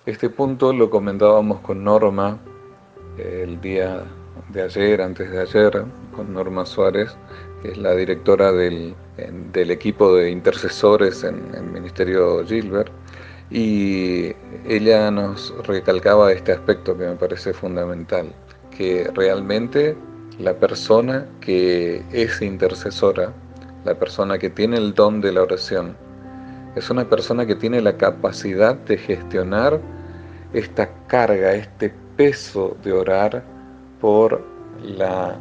Este punto lo comentábamos con Norma el día de ayer, antes de ayer, con Norma Suárez, que es la directora del equipo de intercesores en el Ministerio Gilbert, y ella nos recalcaba este aspecto que me parece fundamental, que realmente la persona que es intercesora, la persona que tiene el don de la oración, es una persona que tiene la capacidad de gestionar esta carga, este peso de orar por la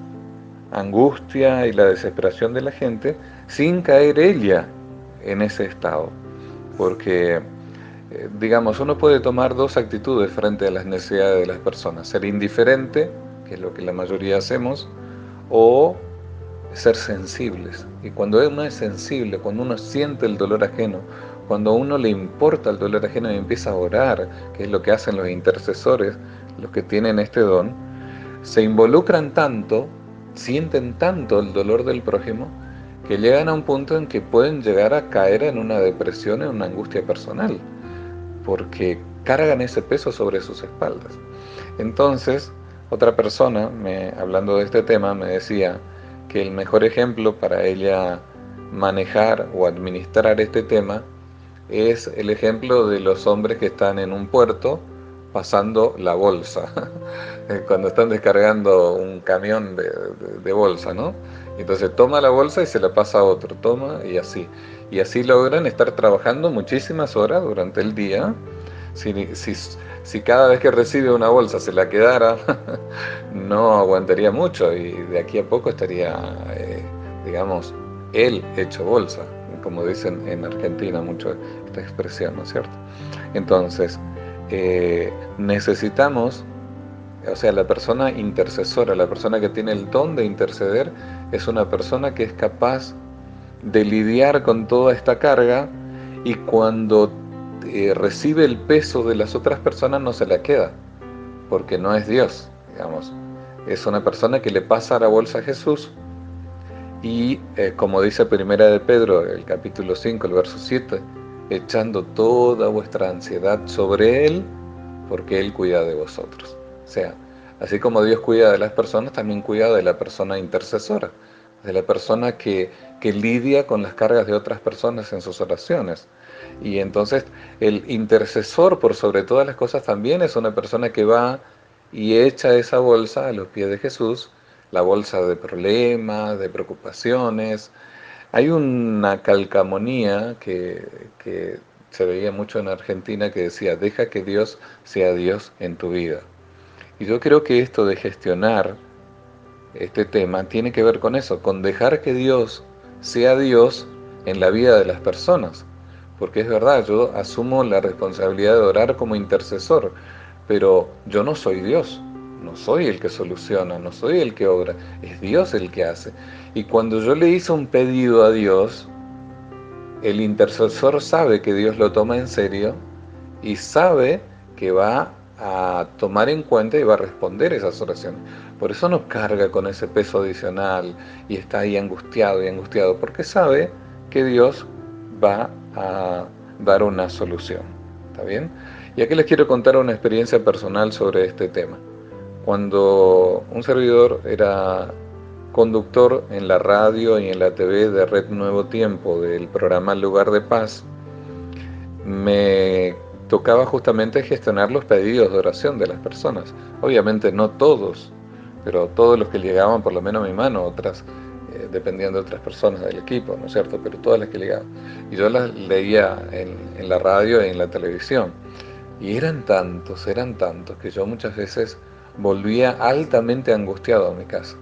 angustia y la desesperación de la gente sin caer ella en ese estado. Porque, digamos, uno puede tomar dos actitudes frente a las necesidades de las personas: ser indiferente, que es lo que la mayoría hacemos, o ser sensibles. Y cuando uno es sensible, cuando uno siente el dolor ajeno, cuando a uno le importa el dolor ajeno y empieza a orar, que es lo que hacen los intercesores, los que tienen este don, se involucran tanto, sienten tanto el dolor del prójimo, que llegan a un punto en que pueden llegar a caer en una depresión, en una angustia personal, porque cargan ese peso sobre sus espaldas. Entonces, otra persona, hablando de este tema, me decía que el mejor ejemplo para ella manejar o administrar este tema es el ejemplo de los hombres que están en un puerto pasando la bolsa, cuando están descargando un camión de bolsa, ¿no? Entonces toma la bolsa y se la pasa a otro, toma y así. Y así logran estar trabajando muchísimas horas durante el día. Si cada vez que recibe una bolsa se la quedara, no aguantaría mucho y de aquí a poco estaría, digamos, él hecho bolsa, como dicen en Argentina mucho esta expresión, ¿no es cierto? Entonces, necesitamos, o sea, la persona intercesora, la persona que tiene el don de interceder, es una persona que es capaz de lidiar con toda esta carga, y cuando recibe el peso de las otras personas no se la queda, porque no es Dios, digamos. Es una persona que le pasa la bolsa a Jesús y, como dice Primera de Pedro, el capítulo 5, el verso 7, echando toda vuestra ansiedad sobre Él, porque Él cuida de vosotros. O sea, así como Dios cuida de las personas, también cuida de la persona intercesora, de la persona que lidia con las cargas de otras personas en sus oraciones. Y entonces el intercesor, por sobre todas las cosas, también es una persona que va y echa esa bolsa a los pies de Jesús, la bolsa de problemas, de preocupaciones. Hay una calcamonía que se veía mucho en Argentina, que decía: deja que Dios sea Dios en tu vida. Y yo creo que esto de gestionar este tema tiene que ver con eso, con dejar que Dios sea Dios en la vida de las personas. Porque es verdad, yo asumo la responsabilidad de orar como intercesor, pero yo no soy Dios, no soy el que soluciona, no soy el que obra, es Dios el que hace. Y cuando yo le hice un pedido a Dios, el intercesor sabe que Dios lo toma en serio y sabe que va a tomar en cuenta y va a responder esas oraciones. Por eso no carga con ese peso adicional y está ahí angustiado y angustiado, porque sabe que Dios va a dar una solución. ¿Está bien? Y aquí les quiero contar una experiencia personal sobre este tema. Cuando un servidor era conductor en la radio y en la TV de Red Nuevo Tiempo del programa Lugar de Paz, me tocaba justamente gestionar los pedidos de oración de las personas. Obviamente no todos, pero todos los que llegaban por lo menos a mi mano, otras dependían de otras personas del equipo, ¿no es cierto? Pero todas las que llegaban. Y yo las leía en la radio y en la televisión. Y eran tantos, que yo muchas veces volvía altamente angustiado a mi casa.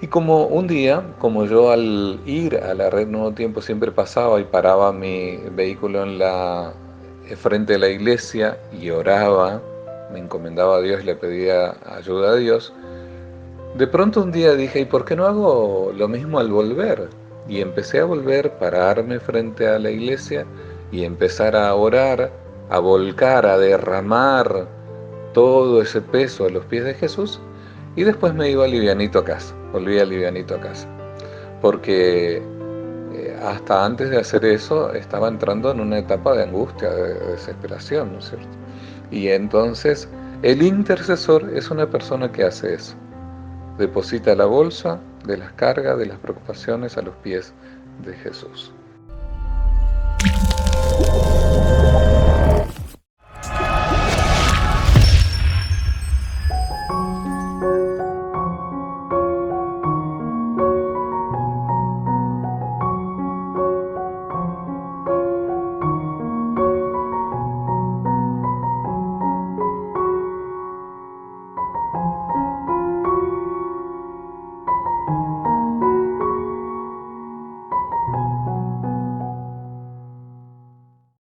Y como un día, como yo al ir a la Red Nuevo Tiempo siempre pasaba y paraba mi vehículo frente a la iglesia y oraba, me encomendaba a Dios y le pedía ayuda a Dios, de pronto un día dije: ¿y por qué no hago lo mismo al volver? Y empecé a volver, pararme frente a la iglesia y empezar a orar, a volcar, a derramar todo ese peso a los pies de Jesús, y después me iba livianito a casa, volvía livianito a casa, porque hasta antes de hacer eso estaba entrando en una etapa de angustia, de desesperación, ¿no es cierto? Y entonces el intercesor es una persona que hace eso. Deposita la bolsa de las cargas, de las preocupaciones a los pies de Jesús.